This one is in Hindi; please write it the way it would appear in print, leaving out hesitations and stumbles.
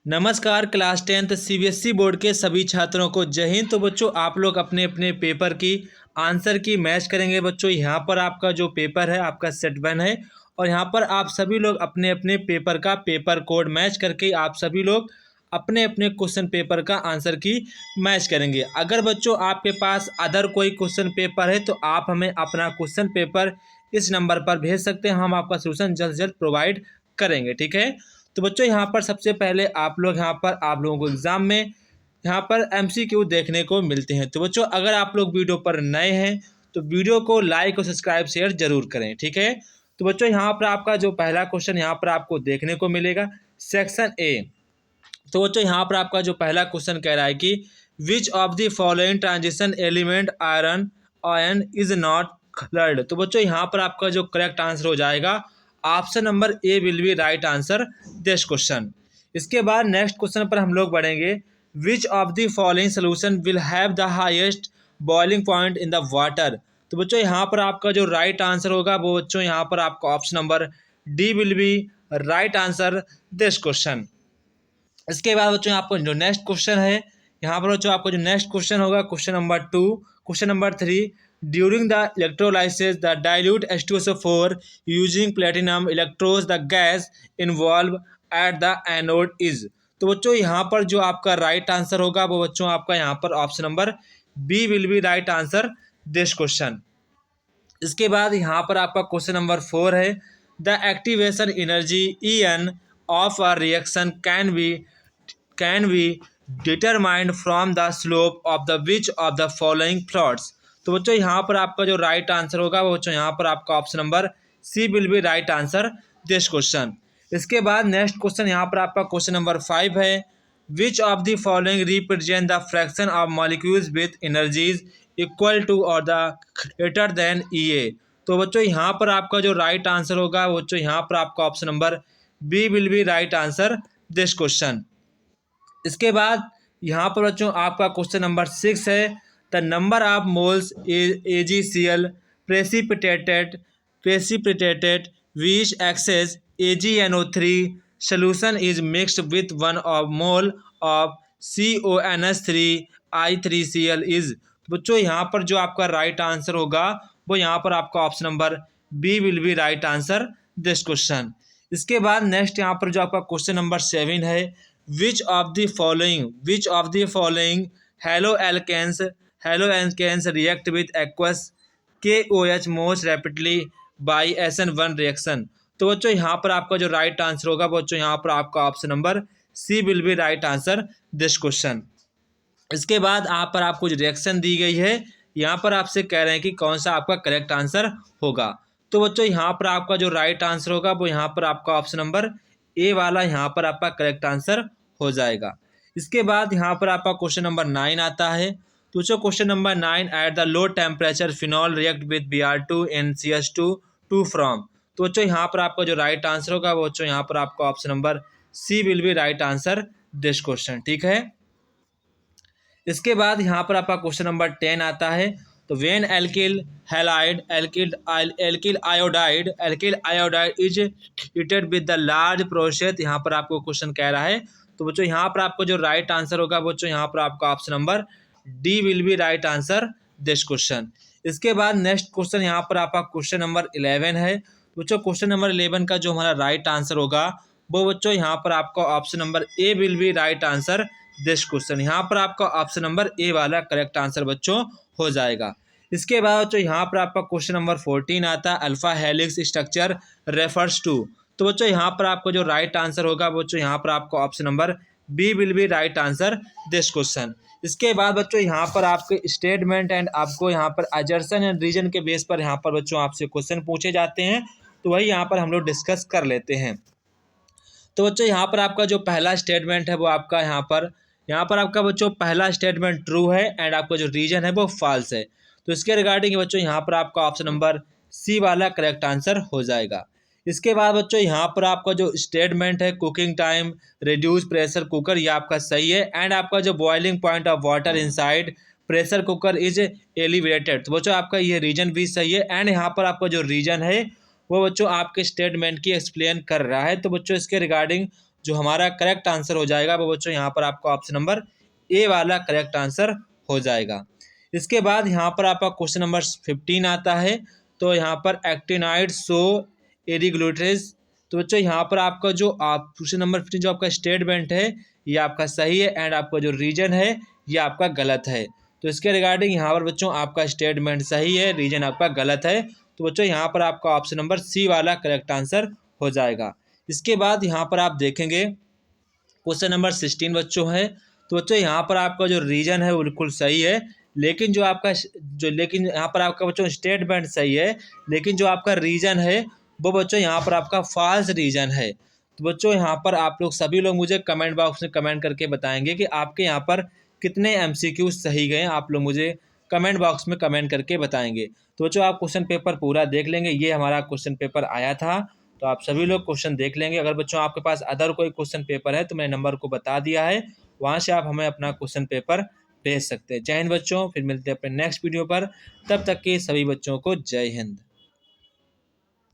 नमस्कार क्लास 10th सीबीएसई बोर्ड के सभी छात्रों को जय हिंद। तो बच्चों आप लोग अपने अपने पेपर की आंसर की मैच करेंगे। बच्चों यहाँ पर आपका जो पेपर है आपका सेट 1 है और यहाँ पर आप सभी लोग अपने अपने पेपर का पेपर कोड मैच करके आप सभी लोग अपने अपने क्वेश्चन पेपर का आंसर की मैच करेंगे। अगर बच्चों आपके पास अदर कोई क्वेश्चन पेपर है तो आप हमें अपना क्वेश्चन पेपर इस नंबर पर भेज सकते हैं, हम आपका सोल्यूशन जल्द से जल्द प्रोवाइड करेंगे। ठीक है, तो बच्चों यहाँ पर सबसे पहले आप लोगों को एग्जाम में यहाँ पर एमसीक्यू देखने को मिलते हैं। तो बच्चों अगर आप लोग वीडियो पर नए हैं तो वीडियो को लाइक और सब्सक्राइब शेयर जरूर करें। ठीक है, तो बच्चों यहाँ पर आपका जो पहला क्वेश्चन यहाँ पर आपको देखने को मिलेगा सेक्शन ए। तो बच्चों यहाँ पर आपका जो पहला क्वेश्चन कह रहा है कि विच of the following transition element ion is not coloured. तो बच्चों यहाँ पर आपका जो करेक्ट आंसर हो जाएगा option number A will be right answer this question. इसके बाद नेक्स्ट क्वेश्चन पर हम लोग बढ़ेंगे। विच of the following solution will have the highest boiling point in the water. तो बच्चों यहाँ पर आपका जो राइट आंसर होगा वो बच्चों यहाँ पर आपका option number D will be right answer this question. इसके बाद बच्चों आपको जो नेक्स्ट क्वेश्चन है यहाँ पर बच्चों आपको जो नेक्स्ट क्वेश्चन होगा question number 2, question number 3 during the electrolysis the dilute H2SO4 using platinum electrodes the gas involve at the anode is. तो बच्चों यहाँ पर जो आपका राइट आंसर होगा वो बच्चों आपका यहाँ पर option number B will be right answer this question. इसके बाद यहाँ पर आपका क्वेश्चन नंबर 4 है the activation energy EN of a reaction can be determined from the slope of the which of the following plots. तो बच्चों यहाँ पर आपका जो राइट आंसर होगा वो बच्चों यहाँ पर आपका option number C will be right answer this question. इसके बाद नेक्स्ट क्वेश्चन यहाँ पर आपका क्वेश्चन नंबर 5 है which of the following represent the fraction of molecules with energies equal to or the greater than EA। तो बच्चों यहाँ पर आपका जो राइट आंसर होगा वो बच्चों यहाँ पर आपका option number B will be right answer this question. इसके बाद यहाँ पर बच्चों आपका क्वेश्चन नंबर 6 है the number of moles AgCl precipitated which excess AgNO3 solution is mixed with 1 of mole of CONH3 I3Cl is। तो बच्चों यहाँ पर जो आपका राइट आंसर होगा वो यहाँ पर आपका option number B will be right answer this question. इसके बाद नेक्स्ट यहाँ पर जो आपका क्वेश्चन नंबर 7 है which of the following halo alkanes react with aqueous KOH most rapidly by SN1 reaction. तो बच्चों यहाँ पर आपका जो राइट आंसर होगा बच्चों यहाँ पर आपका option number C will be right answer this question. इसके बाद यहाँ पर आपको जो रिएक्शन दी गई है यहाँ पर आपसे कह रहे हैं कि कौन सा आपका करेक्ट आंसर होगा। तो बच्चों यहाँ पर आपका जो राइट आंसर होगा वो यहाँ पर आपका ऑप्शन नंबर ए वाला यहाँ पर आपका करेक्ट आंसर हो जाएगा। इसके बाद यहाँ पर आपका क्वेश्चन नंबर 9 आता है। तो बच्चों question number 9 at the low temperature phenol react with Br2 and CH2 from. तो बच्चों यहाँ पर आपका जो राइट आंसर होगा वो बच्चों यहाँ पर आपका option number C will be right answer this question. ठीक है, इसके बाद यहाँ पर आपका क्वेश्चन नंबर 10 आता है। तो when alkyl iodide is treated with the large process, यहाँ पर आपको क्वेश्चन कह रहा है। तो बच्चों यहाँ पर आपको जो राइट आंसर होगा बच्चों यहाँ पर आपका option number D will be right answer this question. इसके बाद नेक्स्ट क्वेश्चन यहाँ पर आपका क्वेश्चन नंबर 11 है। बच्चों क्वेश्चन नंबर 11 का जो हमारा राइट आंसर होगा वो बच्चों यहाँ पर आपका option number A will be right answer this question. यहाँ पर आपका ऑप्शन नंबर ए वाला करेक्ट आंसर बच्चों हो जाएगा। इसके बाद बच्चों यहाँ पर आपका क्वेश्चन नंबर 14 आता है alpha helix structure refers to. तो बच्चों यहाँ पर आपको जो राइट आंसर होगा बच्चों यहाँ पर आपका option number B will be right answer this question. इसके बाद बच्चों यहाँ पर आपके स्टेटमेंट एंड आपको यहाँ पर अजर्सन एंड रीजन के बेस पर यहाँ पर बच्चों आपसे क्वेश्चन पूछे जाते हैं, तो वही यहाँ पर हम लोग डिस्कस कर लेते हैं। तो बच्चों यहाँ पर आपका जो पहला स्टेटमेंट है वो आपका यहाँ पर आपका बच्चों पहला स्टेटमेंट ट्रू है एंड आपका जो रीजन है वो फॉल्स है। तो इसके रिगार्डिंग बच्चों यहाँ पर आपका ऑप्शन नंबर सी वाला करेक्ट आंसर हो जाएगा। इसके बाद बच्चों यहाँ पर आपका जो स्टेटमेंट है cooking time reduce pressure cooker, ये आपका सही है एंड आपका जो boiling point of water inside pressure cooker is elevated, तो बच्चों आपका ये रीजन भी सही है एंड यहाँ पर आपका जो रीजन है वो बच्चों आपके स्टेटमेंट की एक्सप्लेन कर रहा है। तो बच्चों इसके रिगार्डिंग जो हमारा करेक्ट आंसर हो जाएगा वो बच्चों यहाँ पर आपका ऑप्शन नंबर ए वाला करेक्ट आंसर हो जाएगा। इसके बाद यहाँ पर आपका क्वेश्चन नंबर 15 आता है। तो यहाँ पर एक्टिनाइड सो एरिग्लूटेज। तो बच्चों यहाँ पर आपका जो आप क्वेश्चन नंबर 15 जो आपका स्टेटमेंट है ये आपका सही है एंड आपका जो रीजन है ये आपका गलत है। तो इसके रिगार्डिंग यहाँ पर बच्चों आपका स्टेटमेंट सही है, रीजन आपका गलत है। तो बच्चों यहाँ पर आपका ऑप्शन नंबर सी वाला करेक्ट आंसर हो जाएगा। इसके बाद यहाँ पर आप देखेंगे क्वेश्चन नंबर 16 बच्चों है। तो बच्चों यहाँ पर आपका जो रीजन है वो बिल्कुल सही है, लेकिन जो आपका लेकिन यहाँ पर आपका बच्चों स्टेटमेंट सही है, लेकिन जो आपका रीजन है वो बच्चों यहाँ पर आपका फॉल्स रीजन है। तो बच्चों यहाँ पर आप लोग सभी लोग मुझे कमेंट बॉक्स में कमेंट करके बताएंगे कि आपके यहाँ पर कितने MCQ सही गए। आप लोग मुझे कमेंट बॉक्स में कमेंट करके बताएंगे। तो बच्चों आप क्वेश्चन पेपर पूरा देख लेंगे, ये हमारा क्वेश्चन पेपर आया था। तो आप सभी लोग क्वेश्चन देख लेंगे। अगर बच्चों आपके पास अदर कोई क्वेश्चन पेपर है तो मैंने नंबर को बता दिया है, वहाँ से आप हमें अपना क्वेश्चन पेपर भेज सकते हैं। जय हिंद बच्चों, फिर मिलते हैं अपने नेक्स्ट वीडियो पर। तब तक के सभी बच्चों को जय हिंद।